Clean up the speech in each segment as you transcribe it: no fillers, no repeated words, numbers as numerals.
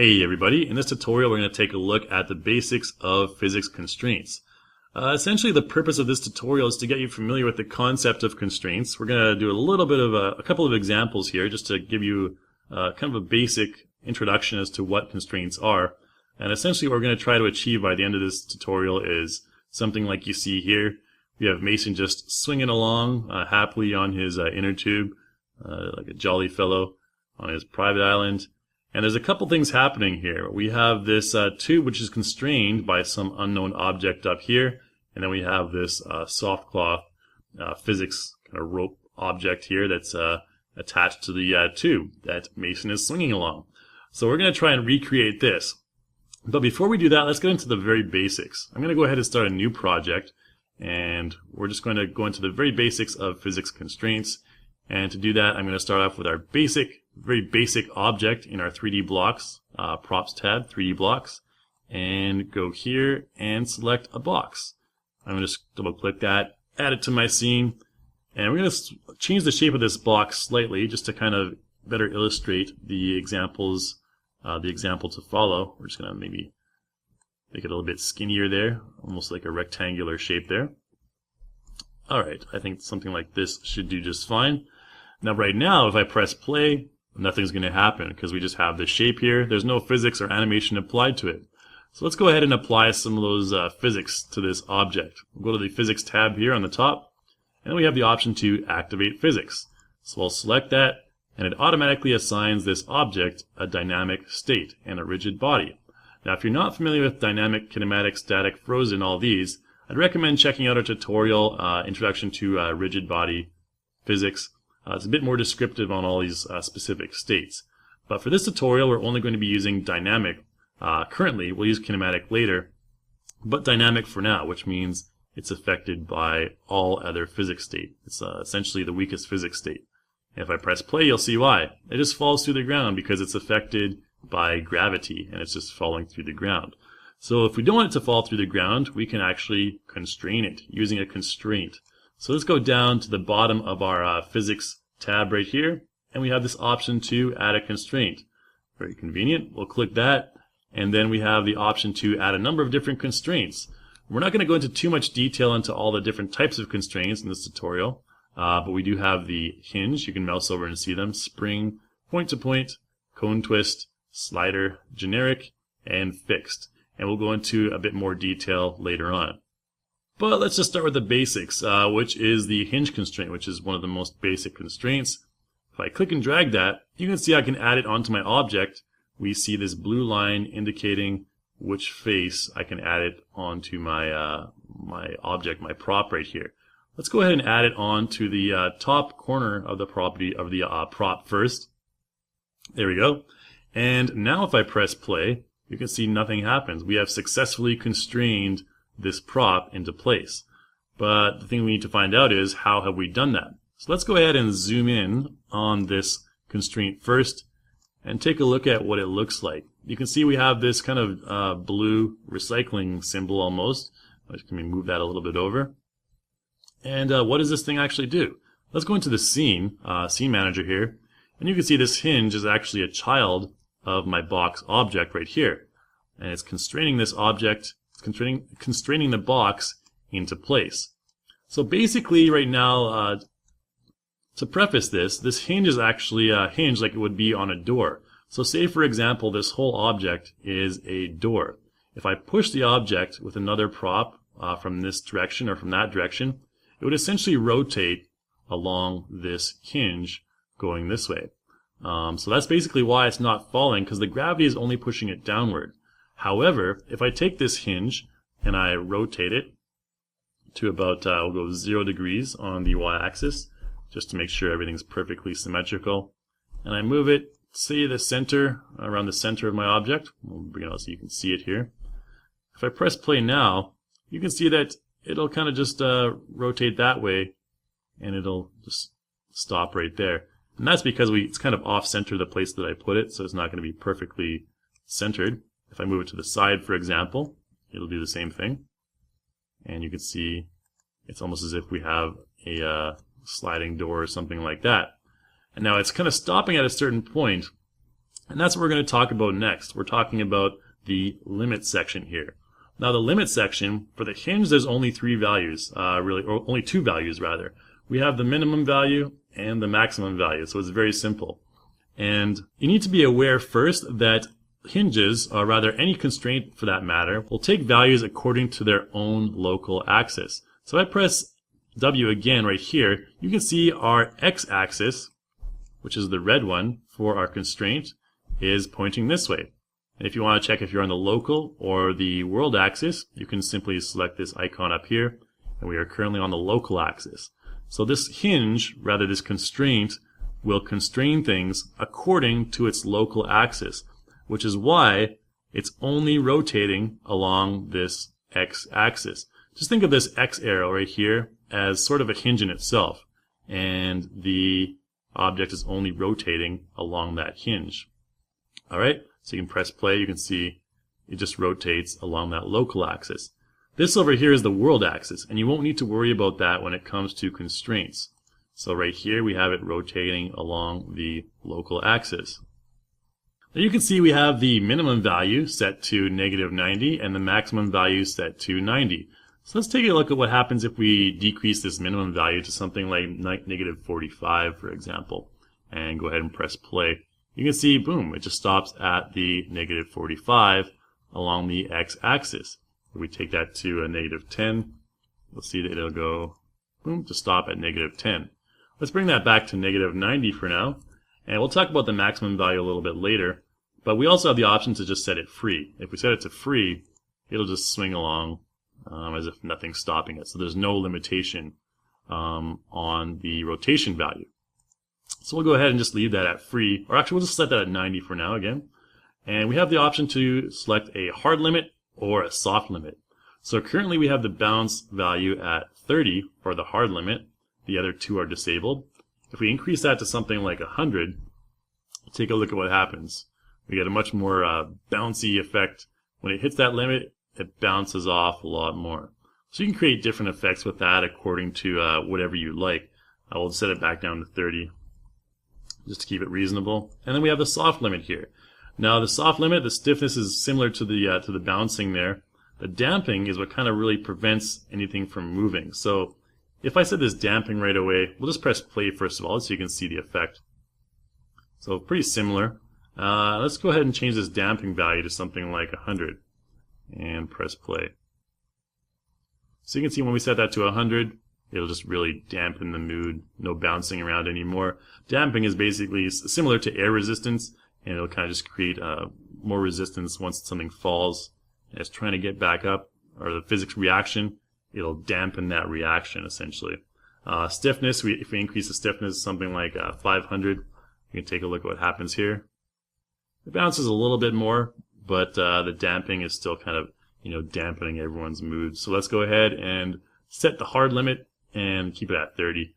Hey everybody, in this tutorial we're going to take a look at the basics of physics constraints. Essentially the purpose of this tutorial is to get you familiar with the concept of constraints. We're going to do a little bit of a couple of examples here just to give you kind of a basic introduction as to what constraints are. And essentially what we're going to try to achieve by the end of this tutorial is something like you see here. We have Mason just swinging along happily on his inner tube, like a jolly fellow on his private island. And there's a couple things happening here. We have this tube which is constrained by some unknown object up here, and then we have this SoftCloth physics kind of rope object here that's attached to the tube that Mason is swinging along. So we're going to try and recreate this. But before we do that, let's get into the very basics. I'm going to go ahead and start a new project, and we're just going to go into the very basics of physics constraints. And to do that, I'm going to start off with our very basic object in our 3D blocks, props tab, 3D blocks, and go here and select a box. I'm going to just double click that, add it to my scene, and we're going to change the shape of this box slightly just to kind of better illustrate the examples, the example to follow. We're just going to maybe make it a little bit skinnier there, almost like a rectangular shape there. Alright, I think something like this should do just fine. Now right now, if I press play, nothing's going to happen because we just have this shape here. There's no physics or animation applied to it. So let's go ahead and apply some of those physics to this object. We'll go to the physics tab here on the top, and then we have the option to activate physics. So I'll select that, and it automatically assigns this object a dynamic state and a rigid body. Now if you're not familiar with dynamic, kinematic, static, frozen, all these, I'd recommend checking out our tutorial, Introduction to Rigid Body Physics. It's a bit more descriptive on all these specific states. But for this tutorial, we're only going to be using dynamic. Currently, we'll use kinematic later, but dynamic for now, which means it's affected by all other physics state. It's essentially the weakest physics state. And if I press play, you'll see why. It just falls through the ground because it's affected by gravity, and it's just falling through the ground. So if we don't want it to fall through the ground, we can actually constrain it using a constraint. So let's go down to the bottom of our physics tab right here, and we have this option to add a constraint. Very convenient. We'll click that, and then we have the option to add a number of different constraints. We're not going to go into too much detail into all the different types of constraints in this tutorial, but we do have the hinge. You can mouse over and see them. Spring, point-to-point, cone twist, slider, generic, and fixed. And we'll go into a bit more detail later on. But let's just start with the basics, which is the hinge constraint, which is one of the most basic constraints. If I click and drag that, you can see I can add it onto my object. We see this blue line indicating which face I can add it onto my my object, my prop right here. Let's go ahead and add it onto the top corner of the property of the prop first. There we go. And now if I press play, you can see nothing happens. We have successfully constrained this prop into place. But the thing we need to find out is how have we done that? So let's go ahead and zoom in on this constraint first and take a look at what it looks like. You can see we have this kind of blue recycling symbol almost. Let me move that a little bit over. And what does this thing actually do? Let's go into the scene manager here, and you can see this hinge is actually a child of my box object right here. And it's constraining this object, constraining the box into place. So basically right now, to preface this hinge is actually a hinge like it would be on a door. So say for example this whole object is a door. If I push the object with another prop from this direction or from that direction, it would essentially rotate along this hinge going this way. So that's basically why it's not falling, because the gravity is only pushing it downward. However, if I take this hinge and I rotate it to about, we'll go 0 degrees on the y-axis, just to make sure everything's perfectly symmetrical, and I move it, say the center, around the center of my object. We'll bring it out so you can see it here. If I press play now, you can see that it'll kind of just rotate that way, and it'll just stop right there. And that's because it's kind of off-center the place that I put it, so it's not going to be perfectly centered. If I move it to the side, for example, it'll do the same thing. And you can see it's almost as if we have a sliding door or something like that. And now it's kind of stopping at a certain point, And that's what we're going to talk about next. We're talking about the limit section here. Now the limit section, for the hinge, there's only three values, or only two values rather. We have the minimum value and the maximum value, so it's very simple. And you need to be aware first that hinges, or rather any constraint for that matter, will take values according to their own local axis. So if I press W again right here, you can see our x-axis, which is the red one for our constraint, is pointing this way. And if you want to check if you're on the local or the world axis, you can simply select this icon up here, and we are currently on the local axis. So this hinge, rather this constraint, will constrain things according to its local axis, which is why it's only rotating along this x-axis. Just think of this x arrow right here as sort of a hinge in itself, and the object is only rotating along that hinge. Alright, so you can press play, you can see it just rotates along that local axis. This over here is the world axis, and you won't need to worry about that when it comes to constraints. So right here we have it rotating along the local axis. Now you can see we have the minimum value set to -90 and the maximum value set to 90. So let's take a look at what happens if we decrease this minimum value to something like -45, for example, and go ahead and press play. You can see, boom, it just stops at the -45 along the x-axis. If we take that to a -10, we'll see that it'll go, boom, to stop at -10. Let's bring that back to -90 for now, and we'll talk about the maximum value a little bit later, but we also have the option to just set it free. If we set it to free, it'll just swing along as if nothing's stopping it. So there's no limitation on the rotation value. So we'll go ahead and just leave that at free, or actually we'll just set that at 90 for now again. And we have the option to select a hard limit or a soft limit. So currently we have the bounce value at 30 for the hard limit. The other two are disabled. If we increase that to something like 100, take a look at what happens. We get a much more bouncy effect. When it hits that limit, it bounces off a lot more. So you can create different effects with that according to whatever you like. I will set it back down to 30 just to keep it reasonable. And then we have the soft limit here. Now the soft limit, the stiffness is similar to the bouncing there. The damping is what kind of really prevents anything from moving. So if I set this damping right away, we'll just press play first of all so you can see the effect. So pretty similar. Let's go ahead and change this damping value to something like 100 and press play. So you can see when we set that to 100, it'll just really dampen the mood, no bouncing around anymore. Damping is basically similar to air resistance, and it'll kind of just create more resistance once something falls and it's trying to get back up, or the physics reaction, it'll dampen that reaction essentially. Stiffness, if we increase the stiffness to something like 500, you can take a look at what happens here. It bounces a little bit more, but the damping is still kind of, dampening everyone's mood. So let's go ahead and set the hard limit and keep it at 30.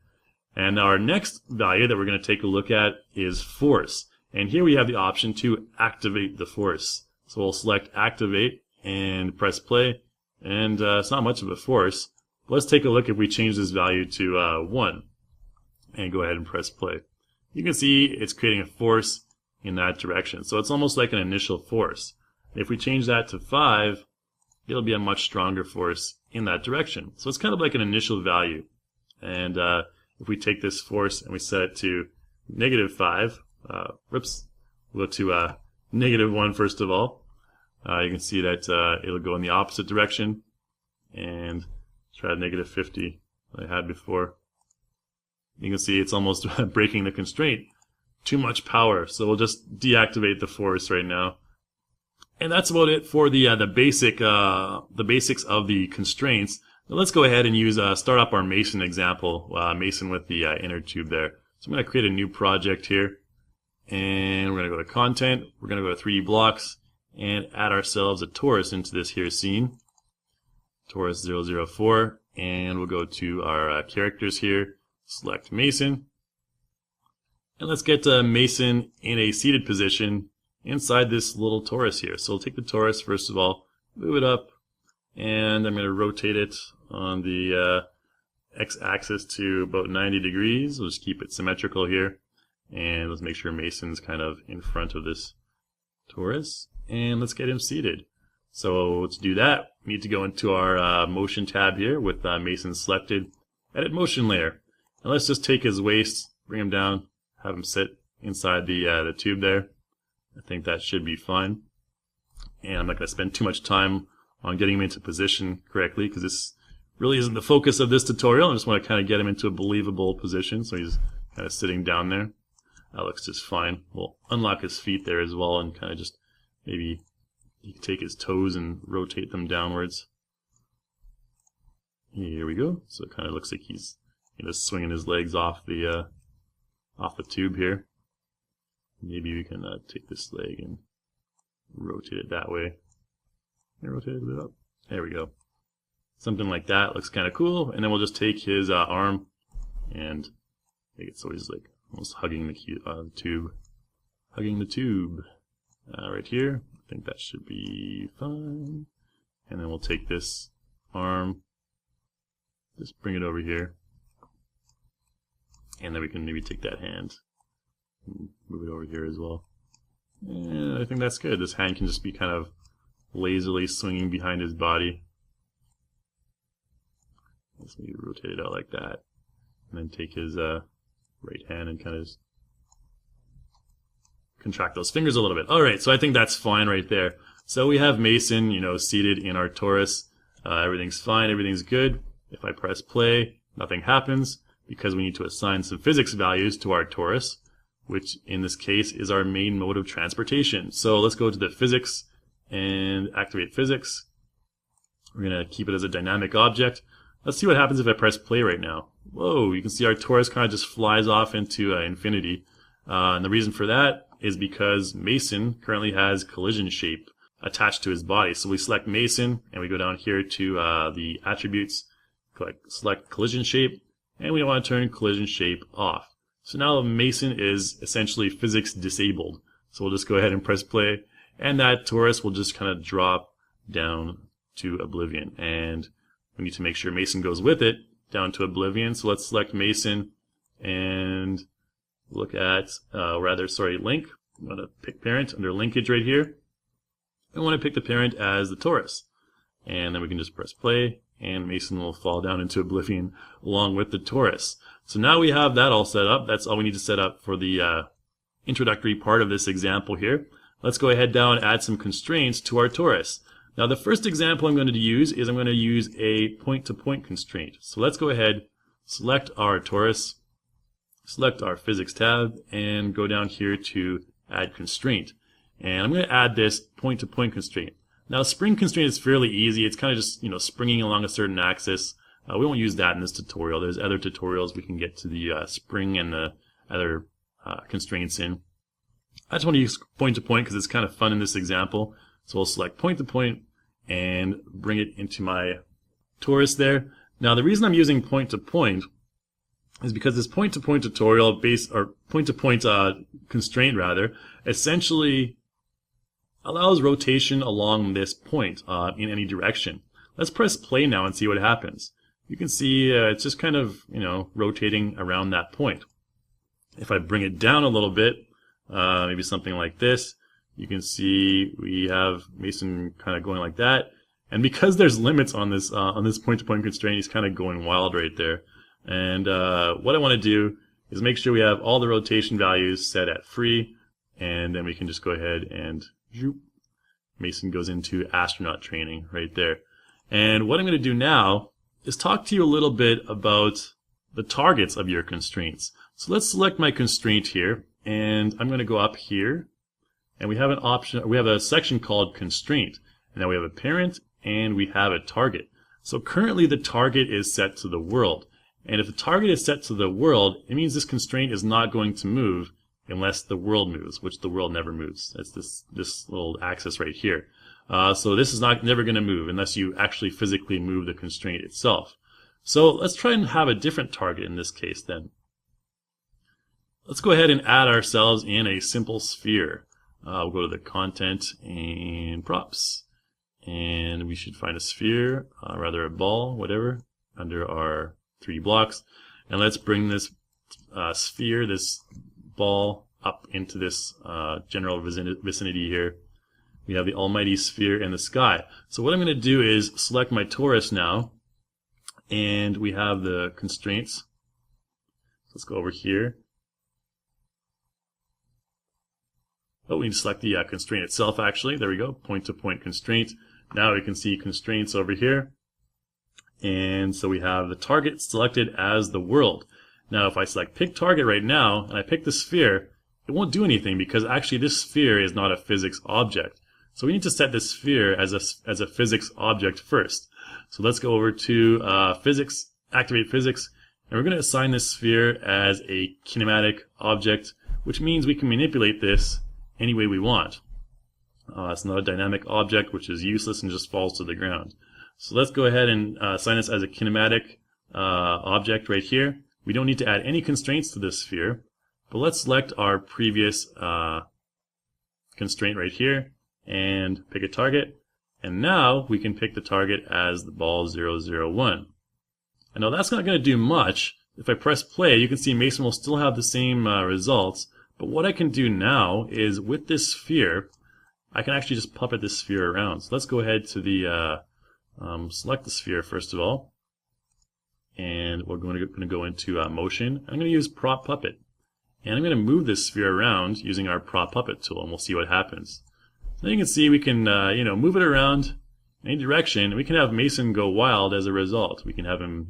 And our next value that we're going to take a look at is force. And here we have the option to activate the force. So we'll select activate and press play. And it's not much of a force. Let's take a look if we change this value to 1 and go ahead and press play. You can see it's creating a force in that direction. So it's almost like an initial force. If we change that to 5, it'll be a much stronger force in that direction. So it's kind of like an initial value. And if we take this force and we set it to -5, we'll go to -1 first of all. You can see that it'll go in the opposite direction and try -50 that I had before. You can see it's almost breaking the constraint. Too much power, so we'll just deactivate the force right now. And that's about it for the basics of the constraints. Now let's go ahead and start up our Mason example, Mason with the inner tube there. So I'm going to create a new project here, and we're going to go to Content. We're going to go to 3D Blocks and add ourselves a torus into this here scene, torus 004, and we'll go to our characters here, select Mason. And let's get Mason in a seated position inside this little torus here. So we'll take the torus first of all, move it up, and I'm going to rotate it on the x-axis to about 90 degrees. We'll just keep it symmetrical here, and let's make sure Mason's kind of in front of this torus, and let's get him seated. So to do that, we need to go into our motion tab here with Mason selected, edit motion layer. And let's just take his waist, bring him down, have him sit inside the tube there. I think that should be fine. And I'm not going to spend too much time on getting him into position correctly because this really isn't the focus of this tutorial. I just want to kind of get him into a believable position. So he's kind of sitting down there. That looks just fine. We'll unlock his feet there as well and kind of just maybe you can take his toes and rotate them downwards. Here we go. So it kind of looks like he's swinging his legs off the tube here. Maybe we can take this leg and rotate it that way. Rotate it a bit up. There we go. Something like that looks kind of cool. And then we'll just take his arm and make it so he's like almost hugging the tube. Hugging the tube right here. I think that should be fine. And then we'll take this arm, just bring it over here. And then we can maybe take that hand and move it over here as well. And I think that's good. This hand can just be kind of lazily swinging behind his body. Let's maybe rotate it out like that. And then take his right hand and kind of contract those fingers a little bit. Alright, so I think that's fine right there. So we have Mason, seated in our torus. Everything's fine, everything's good. If I press play, nothing happens because we need to assign some physics values to our torus, which in this case is our main mode of transportation. So let's go to the physics and activate physics. We're going to keep it as a dynamic object. Let's see what happens if I press play right now. Whoa, you can see our torus kind of just flies off into infinity. And the reason for that is because Mason currently has collision shape attached to his body. So we select Mason and we go down here to the attributes, select collision shape, and we want to turn collision shape off. So now Mason is essentially physics disabled. So we'll just go ahead and press play, and that torus will just kind of drop down to oblivion. And we need to make sure Mason goes with it down to oblivion. So let's select Mason and look at, link. I'm going to pick parent under linkage right here. I want to pick the parent as the torus. And then we can just press play, and Mason will fall down into oblivion along with the torus. So now we have that all set up. That's all we need to set up for the introductory part of this example here. Let's go ahead now and add some constraints to our torus. Now the first example I'm going to use is I'm going to use a point-to-point constraint. So let's go ahead, select our torus, select our physics tab, and go down here to add constraint. And I'm going to add this point-to-point constraint. Now spring constraint is fairly easy. It's kind of just springing along a certain axis. We won't use that in this tutorial. There's other tutorials we can get to the spring and the other constraints in. I just want to use point-to-point because it's kind of fun in this example. So we'll select point-to-point and bring it into my torus there. Now the reason I'm using point-to-point is because this point-to-point tutorial point-to-point constraint rather essentially allows rotation along this point in any direction. Let's press play now and see what happens. You can see it's just kind of rotating around that point. If I bring it down a little bit, maybe something like this, you can see we have Mason kind of going like that. And because there's limits on this point-to-point constraint, he's kind of going wild right there. And what I want to do is make sure we have all the rotation values set at free, and then we can just go ahead and zoop. Mason goes into astronaut training right there. And what I'm going to do now is talk to you a little bit about the targets of your constraints. So let's select my constraint here, and I'm going to go up here, and we have an option. We have a section called constraint, and now we have a parent and we have a target. So currently the target is set to the world, and if the target is set to the world, it means this constraint is not going to move unless the world moves, which the world never moves. That's this little axis right here. So this is never going to move unless you actually physically move the constraint itself. So let's try and have a different target in this case then. Let's go ahead and add ourselves in a simple sphere. We'll go to the content and props, and we should find a sphere, rather a ball, whatever, under our 3D blocks. And let's bring this sphere, this ball, up into this general vicinity here. We have the almighty sphere and the sky. So what I'm going to do is select my torus now, and we have the constraints. Let's go over here. Oh, we need to select the constraint itself, actually. There we go, point-to-point constraint. Now we can see constraints over here. And so we have the target selected as the world. Now if I select pick target right now, and I pick the sphere, it won't do anything because actually this sphere is not a physics object. So we need to set this sphere as a physics object first. So let's go over to physics, activate physics, and we're going to assign this sphere as a kinematic object, which means we can manipulate this any way we want. It's not a dynamic object, which is useless and just falls to the ground. So let's go ahead and assign this as a kinematic object right here. We don't need to add any constraints to this sphere, but let's select our previous constraint right here and pick a target. And now we can pick the target as the ball 001. And now that's not going to do much. If I press play, you can see Mason will still have the same results. But what I can do now is with this sphere, I can actually just puppet this sphere around. So let's go ahead to the select the sphere first of all, and we're going to go into motion. I'm going to use prop puppet, and I'm going to move this sphere around using our prop puppet tool, and we'll see what happens. Now you can see we can move it around in any direction, and we can have Mason go wild as a result. We can have him,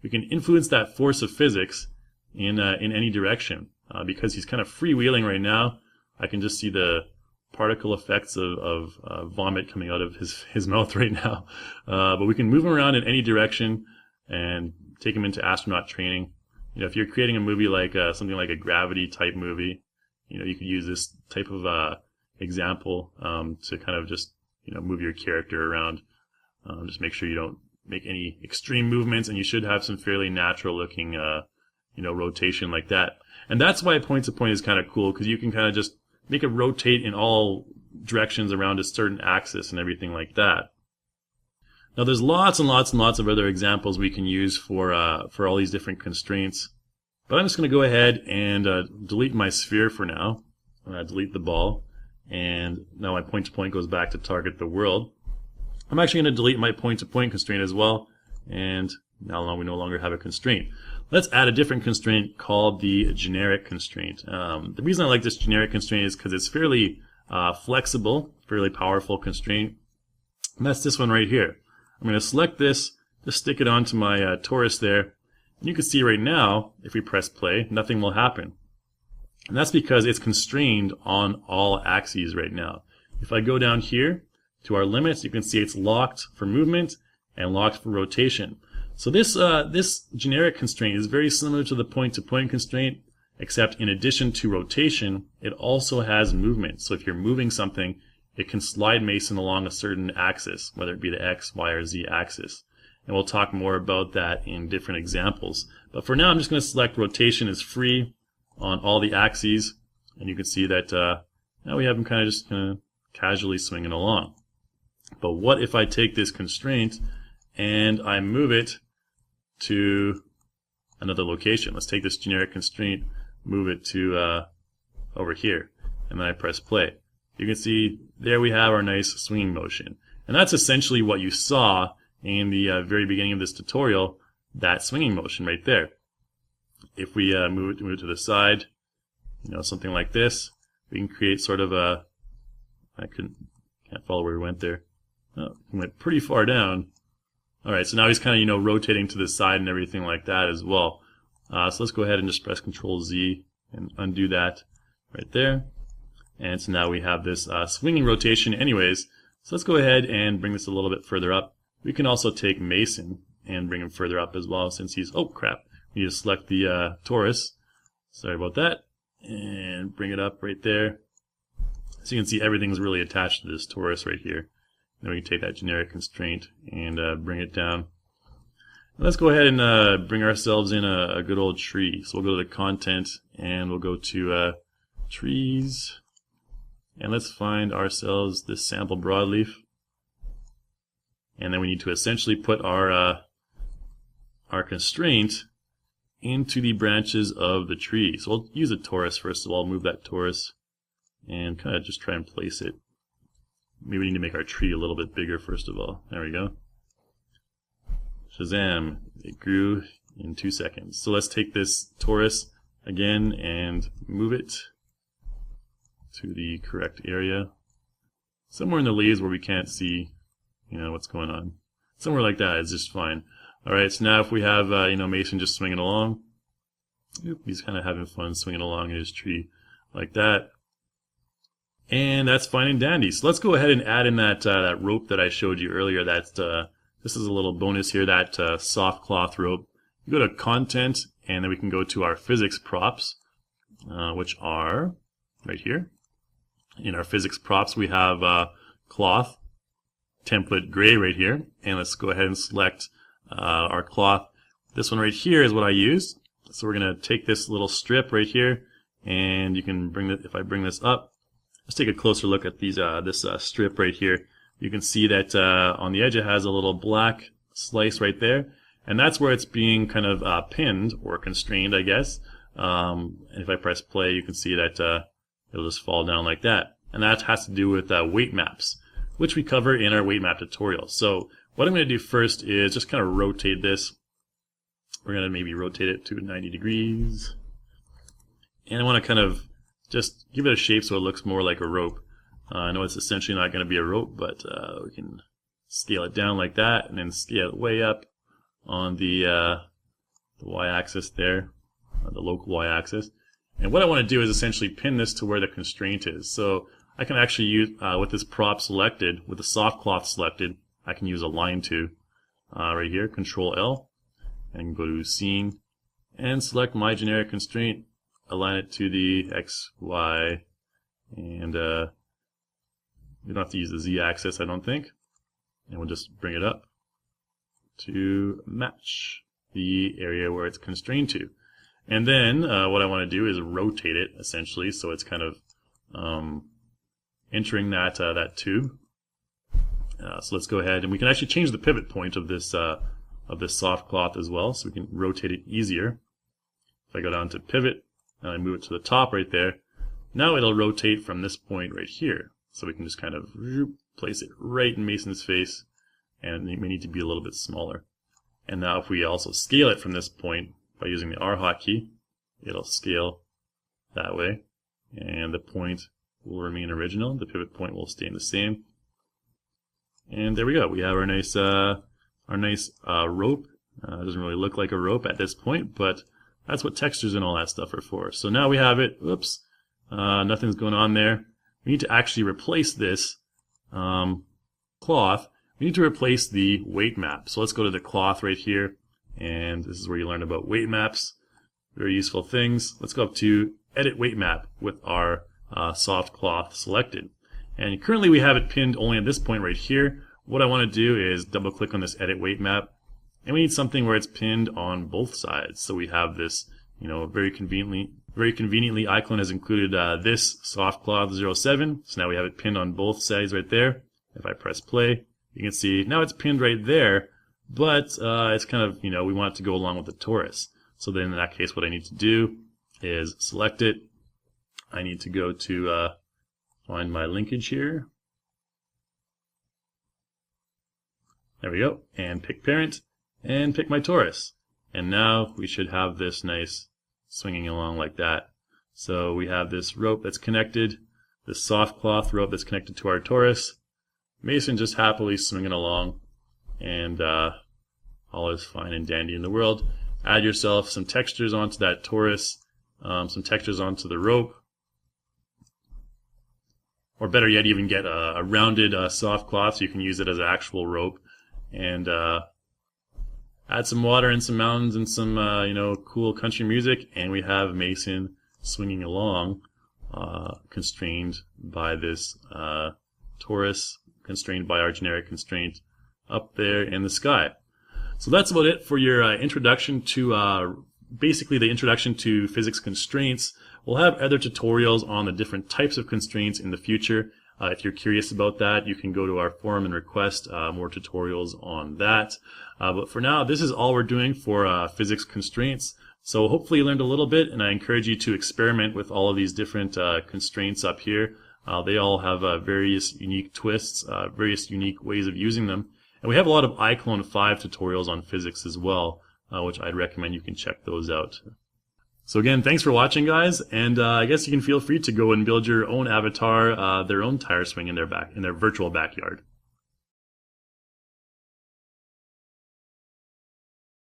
we can influence that force of physics in any direction. Because he's kind of freewheeling right now, I can just see the particle effects of vomit coming out of his mouth right now. But we can move him around in any direction and take him into astronaut training. If you're creating a movie like something like a gravity type movie, you could use this type of example to kind of just move your character around. Just make sure you don't make any extreme movements, and you should have some fairly natural looking rotation like that. And that's why point-to-point is kind of cool, because you can kind of just make it rotate in all directions around a certain axis and everything like that. Now there's lots and lots and lots of other examples we can use for all these different constraints. But I'm just going to go ahead and delete my sphere for now. Delete the ball. And now my point-to-point goes back to target the world. I'm actually going to delete my point-to-point constraint as well. And now we no longer have a constraint. Let's add a different constraint called the generic constraint. The reason I like this generic constraint is because it's fairly flexible, fairly powerful constraint. And that's this one right here. I'm going to select this, just stick it onto my torus there. And you can see right now, if we press play, nothing will happen. And that's because it's constrained on all axes right now. If I go down here to our limits, you can see it's locked for movement and locked for rotation. So this generic constraint is very similar to the point-to-point constraint, except in addition to rotation, it also has movement. So if you're moving something, it can slide Mason along a certain axis, whether it be the X, Y, or Z axis. And we'll talk more about that in different examples. But for now, I'm just going to select rotation as free on all the axes, and you can see that now we have him kind of just casually swinging along. But what if I take this constraint and I move it to another location? Let's take this generic constraint, move it to over here, and then I press play. You can see there we have our nice swinging motion. And that's essentially what you saw in the very beginning of this tutorial, that swinging motion right there. If we move it to the side, something like this, we can create sort of a, can't follow where we went there. Oh, we went pretty far down. Alright, so now he's kind of, rotating to the side and everything like that as well. So let's go ahead and just press Control Z and undo that right there. And so now we have this swinging rotation anyways. So let's go ahead and bring this a little bit further up. We can also take Mason and bring him further up as well, since he's, oh crap, we need to select the torus. Sorry about that. And bring it up right there. So you can see everything's really attached to this torus right here. Then we can take that generic constraint and bring it down. Let's go ahead and bring ourselves in a good old tree. So we'll go to the content and we'll go to trees. And let's find ourselves this sample broadleaf. And then we need to essentially put our constraint into the branches of the tree. So we'll use a torus first of all, move that torus, and kind of just try and place it. Maybe we need to make our tree a little bit bigger first of all. There we go. Shazam! It grew in 2 seconds. So let's take this torus again and move it to the correct area. Somewhere in the leaves where we can't see, what's going on. Somewhere like that is just fine. Alright, so now if we have, Mason just swinging along. He's kind of having fun swinging along in his tree like that. And that's fine and dandy. So let's go ahead and add in that rope that I showed you earlier. This is a little bonus here, that SoftCloth rope. You go to Content, and then we can go to our physics props, which are right here. In our physics props, we have cloth, template gray right here. And let's go ahead and select our cloth. This one right here is what I use. So we're going to take this little strip right here, and you can bring it, if I bring this up, let's take a closer look at these this strip right here. You can see that on the edge it has a little black slice right there, and that's where it's being kind of pinned or constrained, I guess. And if I press play, you can see that it'll just fall down like that. And that has to do with weight maps, which we cover in our weight map tutorial. So what I'm going to do first is just kind of rotate this. We're going to maybe rotate it to 90 degrees. And I want to kind of just give it a shape so it looks more like a rope. I know it's essentially not going to be a rope, but we can scale it down like that and then scale it way up on the y-axis there, the local y-axis. And what I want to do is essentially pin this to where the constraint is. So I can actually use, with this prop selected, with the SoftCloth selected, I can use Align To right here, Control L, and go to Scene, and select my generic constraint, align it to the X, Y, and we don't have to use the Z-axis, I don't think. And we'll just bring it up to match the area where it's constrained to. And then what I want to do is rotate it, essentially, so it's kind of entering that tube. So let's go ahead, and we can actually change the pivot point of this SoftCloth as well, so we can rotate it easier. If I go down to pivot, and I move it to the top right there, now it'll rotate from this point right here. So we can just kind of place it right in Mason's face, and it may need to be a little bit smaller. And now if we also scale it from this point by using the R hotkey, it'll scale that way, and the point will remain original. The pivot point will stay the same. And there we go. We have our nice rope. It doesn't really look like a rope at this point, but that's what textures and all that stuff are for. So now we have it. Oops, nothing's going on there. We need to actually replace this cloth. We need to replace the weight map. So let's go to the cloth right here, and this is where you learn about weight maps. Very useful things. Let's go up to Edit Weight Map with our SoftCloth selected. And currently we have it pinned only at this point right here. What I want to do is double click on this Edit Weight Map, and we need something where it's pinned on both sides. So we have this, very conveniently iClone has included this SoftCloth 07. So now we have it pinned on both sides right there. If I press play, you can see now it's pinned right there, but it's kind of, we want it to go along with the torus. So then in that case, what I need to do is select it. I need to go to find my linkage here. There we go. And pick parent and pick my torus. And now we should have this nice swinging along like that. So we have this rope that's connected, this SoftCloth rope that's connected to our torus. Mason just happily swinging along, and all is fine and dandy in the world. Add yourself some textures onto that torus, some textures onto the rope, or better yet, even get a rounded SoftCloth so you can use it as an actual rope, and add some water and some mountains and some cool country music, and we have Mason swinging along, constrained by this torus, constrained by our generic constraint up there in the sky. So that's about it for your introduction to basically the introduction to physics constraints. We'll have other tutorials on the different types of constraints in the future. If you're curious about that, you can go to our forum and request more tutorials on that. But for now, this is all we're doing for physics constraints. So hopefully you learned a little bit, and I encourage you to experiment with all of these different constraints up here. They all have various unique twists, various unique ways of using them. And we have a lot of iClone 5 tutorials on PhysX as well, which I'd recommend you can check those out. So again, thanks for watching, guys, and I guess you can feel free to go and build your own avatar, their own tire swing in their virtual backyard.